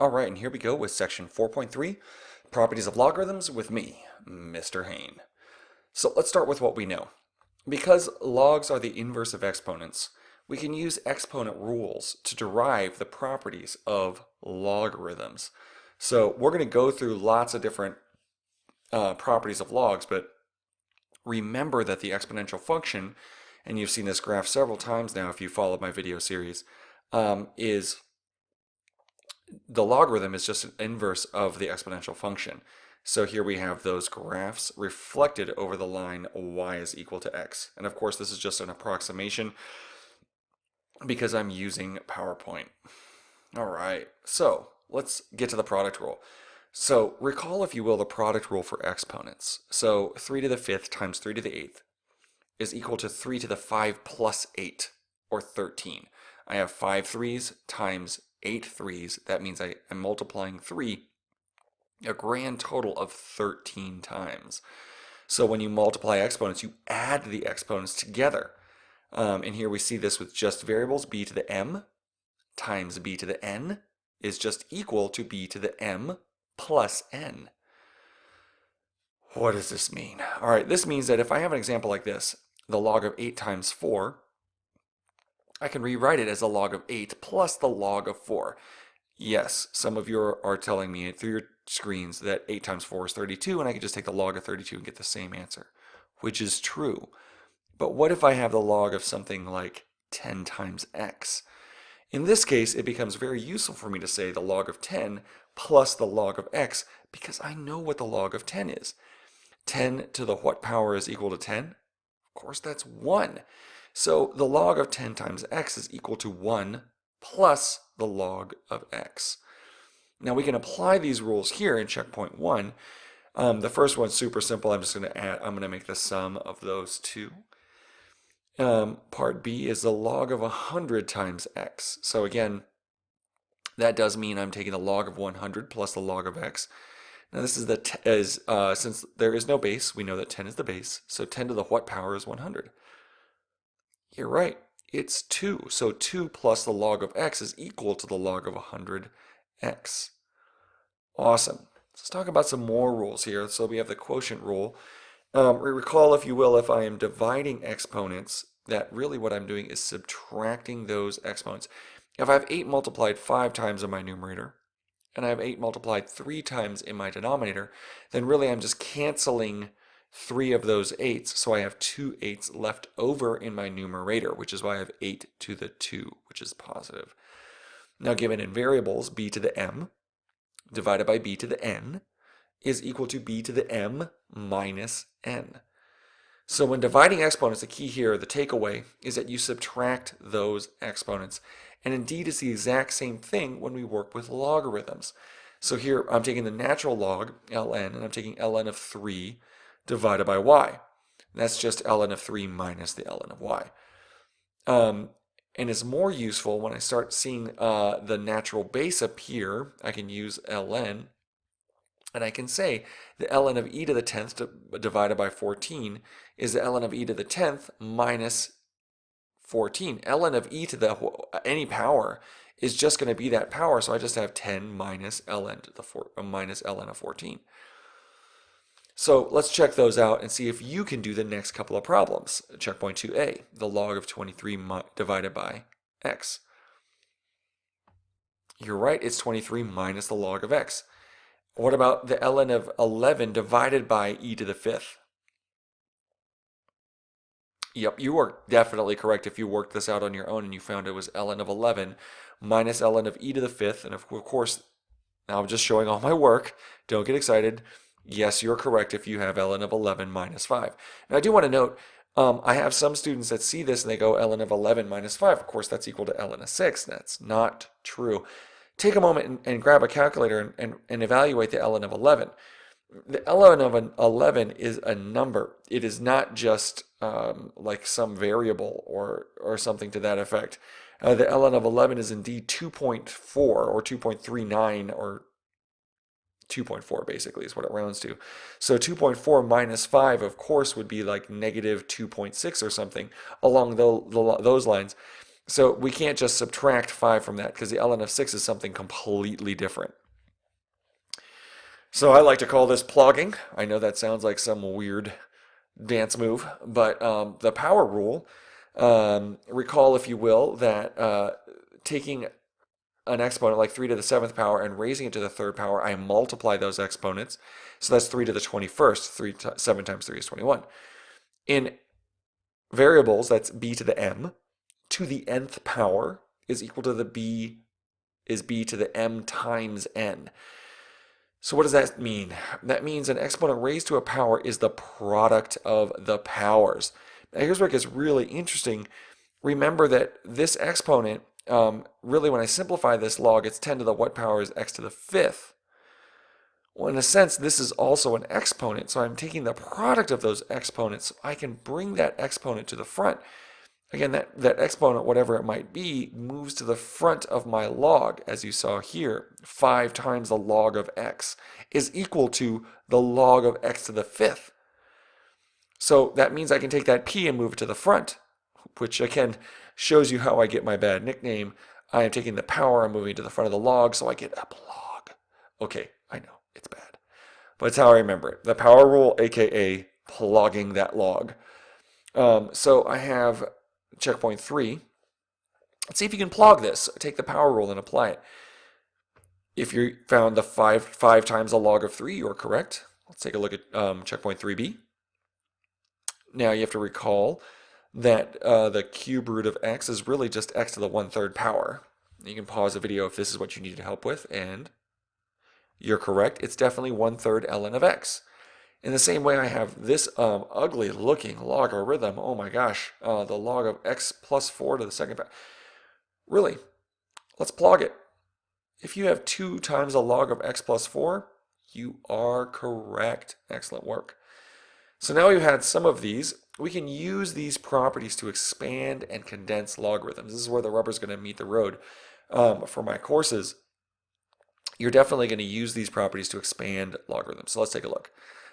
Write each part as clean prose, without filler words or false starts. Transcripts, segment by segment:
All right, and here we go with section 4.3, Properties of Logarithms with me, Mr. Hain. So let's start with what we know. Because logs are the inverse of exponents, we can use exponent rules to derive the properties of logarithms. So we're going to go through lots of different properties of logs, but remember that the exponential function, and you've seen this graph several times now if you followed my video series, is the logarithm is just an inverse of the exponential function. So here we have those graphs reflected over the line y is equal to x. And of course this is just an approximation because I'm using PowerPoint. All right, so let's get to the product rule. So recall, if you will, the product rule for exponents. So 3 to the 5th times 3 to the 8th is equal to 3 to the 5 plus 8, or 13. I have 5 3's times 8 3's. That means I'm multiplying 3 a grand total of 13 times. So when you multiply exponents, you add the exponents together. And here we see this with just variables. B to the m times b to the n is just equal to b to the m plus n. What does this mean? All right, this means that if I have an example like this, the log of 8 times 4, I can rewrite it as the log of 8 plus the log of 4. Yes, some of you are telling me through your screens that 8 times 4 is 32, and I can just take the log of 32 and get the same answer, which is true. But what if I have the log of something like 10 times x? In this case, it becomes very useful for me to say the log of 10 plus the log of x, because I know what the log of 10 is. 10 to the what power is equal to 10? Of course, that's 1. So the log of 10 times x is equal to 1 plus the log of x. Now we can apply these rules here in checkpoint 1. The first one's super simple. I'm going to make the sum of those two. Part B is the log of 100 times x. So again, that does mean I'm taking the log of 100 plus the log of x. Now this is since there is no base, we know that 10 is the base. So 10 to the what power is 100? You're right, it's 2. So 2 plus the log of x is equal to the log of 100x. Awesome. Let's talk about some more rules here. So we have the quotient rule. Recall, if you will, if I am dividing exponents, that really what I'm doing is subtracting those exponents. If I have 8 multiplied 5 times in my numerator, and I have 8 multiplied 3 times in my denominator, then really I'm just canceling 3 of those 8s, so I have 2 8s left over in my numerator, which is why I have 8 to the 2, which is positive. Now given in variables, b to the m divided by b to the n is equal to b to the m minus n. So when dividing exponents, the key here, the takeaway, is that you subtract those exponents. And indeed, it's the exact same thing when we work with logarithms. So here I'm taking the natural log, ln, and I'm taking ln of 3 divided by y. That's just ln of 3 minus the ln of y. And it's more useful when I start seeing the natural base appear. I can use ln, and I can say the ln of e to the 10th divided by 14 is the ln of e to the 10th minus 14. ln of e to the any power is just going to be that power, so I just have 10 minus ln to the minus ln of 14. So let's check those out and see if you can do the next couple of problems. Checkpoint 2a, the log of 23 divided by x. You're right, it's 23 minus the log of x. What about the ln of 11 divided by e to the 5th? Yep, you are definitely correct if you worked this out on your own and you found it was ln of 11 minus ln of e to the 5th. And of course, now I'm just showing all my work. Don't get excited. Yes, you're correct if you have ln of 11 minus 5. Now I do want to note, I have some students that see this and they go ln of 11 minus 5. Of course, that's equal to ln of 6. That's not true. Take a moment and grab a calculator and evaluate the ln of 11. The ln of 11 is a number. It is not just like some variable or something to that effect. The ln of 11 is indeed 2.4 or 2.39 or 2.4 basically is what it rounds to. So 2.4 minus 5 of course would be like negative 2.6 or something along those lines. So we can't just subtract 5 from that because the ln of 6 is something completely different. So I like to call this plogging. I know that sounds like some weird dance move, but the power rule, recall if you will, that taking an exponent like 3 to the 7th power and raising it to the 3rd power, I multiply those exponents. So that's 3 to the 21st. 7 times 3 is 21. In variables, that's b to the m. To the nth power is equal to b to the m times n. So what does that mean? That means an exponent raised to a power is the product of the powers. Now here's where it gets really interesting. Remember that this exponent, really when I simplify this log, it's 10 to the what power is x to the 5th. Well, in a sense, this is also an exponent, so I'm taking the product of those exponents. So I can bring that exponent to the front. Again, that exponent, whatever it might be, moves to the front of my log, as you saw here. 5 times the log of x is equal to the log of x to the 5th. So that means I can take that p and move it to the front, which again shows you how I get my bad nickname. I am taking the power, I'm moving it to the front of the log, so I get a plog. Okay, I know, it's bad. But it's how I remember it. The power rule, aka plogging that log. So I have checkpoint 3. Let's see if you can plog this. Take the power rule and apply it. If you found the 5 times the log of 3, you're correct. Let's take a look at checkpoint 3b. Now you have to recall that the cube root of x is really just x to the 1/3 power. You can pause the video if this is what you needed help with, and you're correct. It's definitely 1/3 ln of x. In the same way, I have this ugly looking logarithm. Oh my gosh, the log of x plus 4 to the 2nd power. Really, let's plog it. If you have 2 times the log of x plus 4, you are correct. Excellent work. So now we've had some of these. We can use these properties to expand and condense logarithms. This is where the rubber's going to meet the road. For my courses, you're definitely going to use these properties to expand logarithms. So let's take a look.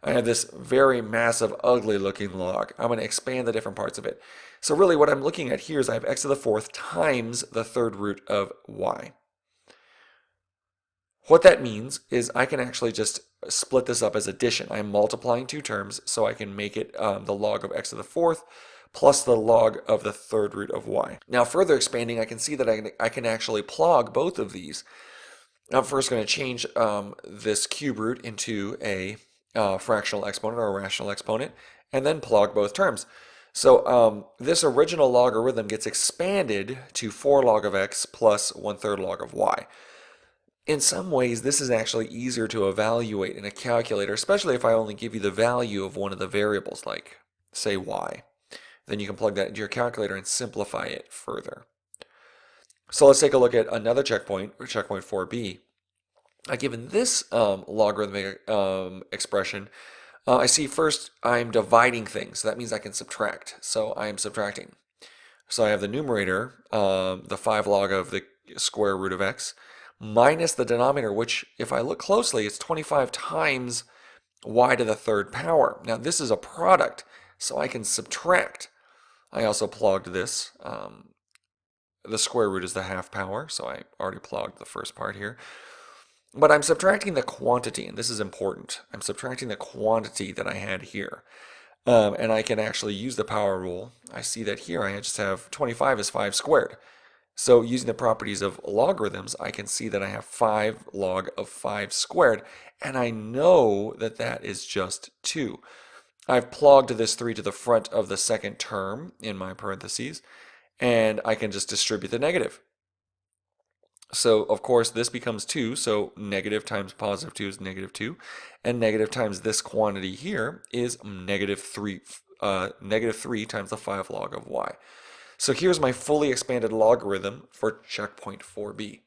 I have this very massive, ugly looking log. I'm going to expand the different parts of it. So really what I'm looking at here is I have x to the 4th times the 3rd root of y. What that means is I can actually just split this up as addition. I'm multiplying 2 terms, so I can make it the log of x to the 4th plus the log of the 3rd root of y. Now further expanding, I can see that I can actually plog both of these. I'm first going to change this cube root into a fractional exponent or a rational exponent, and then plog both terms. So this original logarithm gets expanded to 4 log of x plus 1/3 log of y. In some ways, this is actually easier to evaluate in a calculator, especially if I only give you the value of one of the variables, like, say, y. Then you can plug that into your calculator and simplify it further. So let's take a look at another checkpoint, or checkpoint 4b. Given this logarithmic expression, I see first I'm dividing things. So that means I can subtract. So I am subtracting. So I have the numerator, the 5 log of the square root of x, minus the denominator, which if I look closely, it's 25 times y to the 3rd power. Now this is a product, so I can subtract. I also plugged this. The square root is the half power, so I already plugged the first part here. But I'm subtracting the quantity, and this is important. I'm subtracting the quantity that I had here. And I can actually use the power rule. I see that here I just have 25 is 5 squared. So using the properties of logarithms, I can see that I have 5 log of 5 squared, and I know that that is just 2. I've plugged this 3 to the front of the second term in my parentheses, and I can just distribute the negative. So, of course, this becomes 2, so negative times positive 2 is negative 2, and negative times this quantity here is negative 3 times the 5 log of y. So here's my fully expanded logarithm for checkpoint 4b.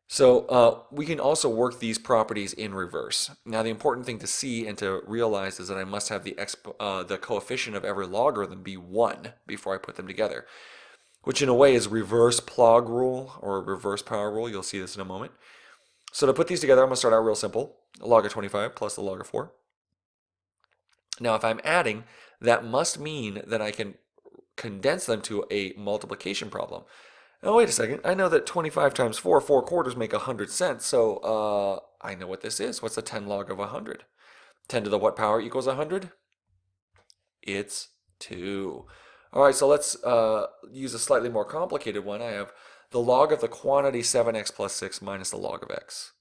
So we can also work these properties in reverse. Now the important thing to see and to realize is that I must have the coefficient of every logarithm be 1 before I put them together, which in a way is reverse plog rule or reverse power rule. You'll see this in a moment. So to put these together, I'm going to start out real simple. The log of 25 plus the log of 4. Now if I'm adding, that must mean that I can condense them to a multiplication problem. Now, wait a second. I know that 25 times 4, 4 quarters make 100 cents. So I know what this is. What's the 10 log of 100? 10 to the what power equals 100? It's 2. All right, so let's use a slightly more complicated one. I have the log of the quantity 7x plus 6 minus the log of x.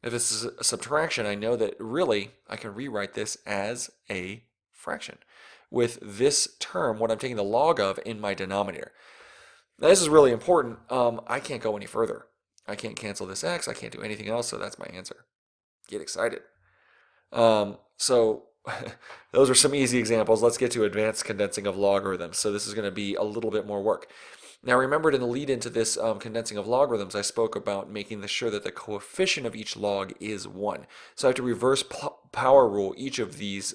If this is a subtraction, I know that really I can rewrite this as a fraction with this term, what I'm taking the log of, in my denominator. Now, this is really important. I can't go any further. I can't cancel this x. I can't do anything else, so that's my answer. Get excited. So those are some easy examples. Let's get to advanced condensing of logarithms. So this is going to be a little bit more work. Now remember, in the lead into this condensing of logarithms, I spoke about making sure that the coefficient of each log is 1. So I have to reverse power rule each of these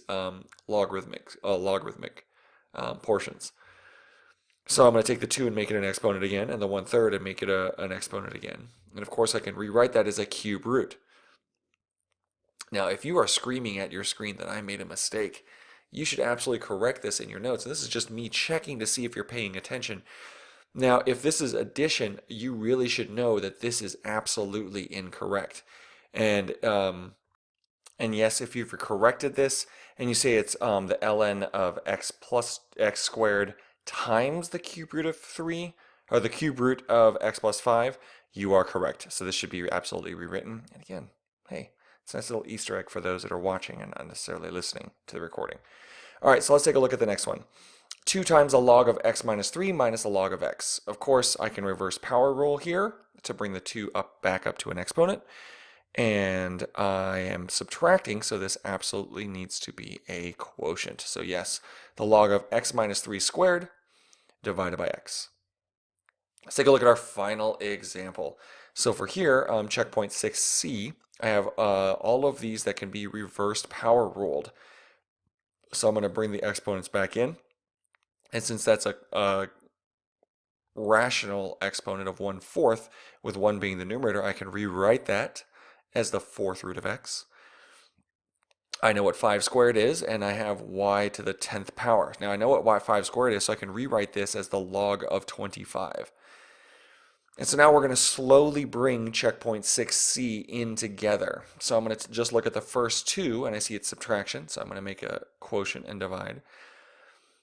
logarithmic portions. So I'm going to take the 2 and make it an exponent again, and the 1/3 and make it an exponent again. And of course I can rewrite that as a cube root. Now if you are screaming at your screen that I made a mistake, you should absolutely correct this in your notes. And this is just me checking to see if you're paying attention. Now, if this is addition, you really should know that this is absolutely incorrect. And yes, if you've corrected this and you say it's the ln of x plus x squared times the cube root of 3, or the cube root of x plus 5, you are correct. So this should be absolutely rewritten. And again, hey, it's a nice little Easter egg for those that are watching and not necessarily listening to the recording. All right, so let's take a look at the next one. 2 times the log of x minus 3 minus the log of x. Of course, I can reverse power rule here to bring the 2 back up to an exponent. And I am subtracting, so this absolutely needs to be a quotient. So yes, the log of x minus 3 squared divided by x. Let's take a look at our final example. So for here, checkpoint 6c, I have all of these that can be reversed power ruled. So I'm going to bring the exponents back in. And since that's a rational exponent of 1/4, with 1 being the numerator, I can rewrite that as the 4th root of x. I know what 5 squared is, and I have y to the 10th power. Now I know what 5 squared is, so I can rewrite this as the log of 25. And so now we're going to slowly bring checkpoint 6c in together. So I'm going to just look at the first 2, and I see it's subtraction, so I'm going to make a quotient and divide.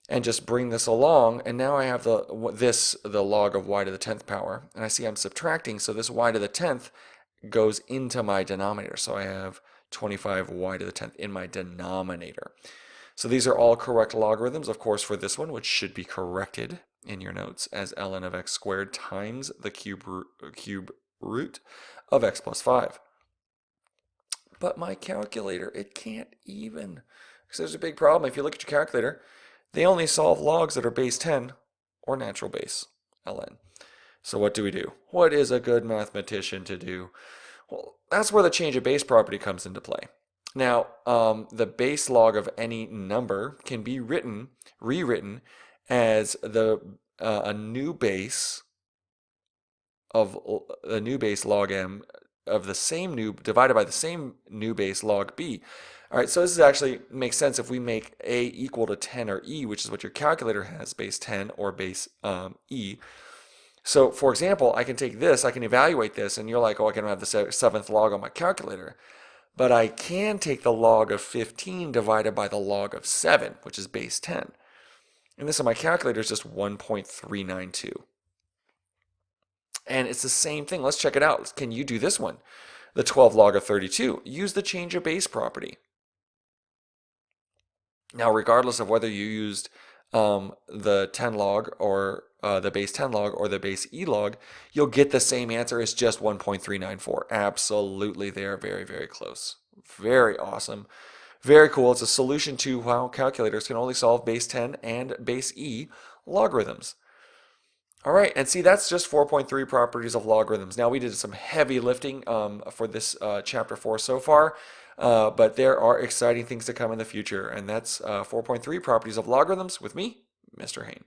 And just bring this along, and now I have the log of y to the 10th power, and I see I'm subtracting, so this y to the 10th goes into my denominator. So I have 25y to the 10th in my denominator. So these are all correct logarithms, of course, for this one, which should be corrected in your notes as ln of x squared times the cube root of x plus 5. But my calculator, it can't even, because there's a big problem. If you look at your calculator, they only solve logs that are base 10 or natural base, ln. So what do we do? What is a good mathematician to do? Well, that's where the change of base property comes into play. Now, the base log of any number can be rewritten as a new base log m of the same new divided by the same new base log b. All right, so this actually makes sense if we make a equal to 10 or e, which is what your calculator has, base 10 or base e. So for example, I can take this, I can evaluate this, and you're like, oh, I can have the 7th log on my calculator. But I can take the log of 15 divided by the log of 7, which is base 10. And this on my calculator is just 1.392. And it's the same thing. Let's check it out. Can you do this one? The 12 log of 32. Use the change of base property. Now, regardless of whether you used the 10 log or the base 10 log or the base e log, you'll get the same answer. It's just 1.394. Absolutely, they are very, very close. Very awesome. Very cool. It's a solution to how calculators can only solve base 10 and base e logarithms. All right, and see, that's just 4.3 properties of logarithms. Now, we did some heavy lifting for this chapter 4 so far, but there are exciting things to come in the future, and that's 4.3 properties of logarithms with me, Mr. Hain.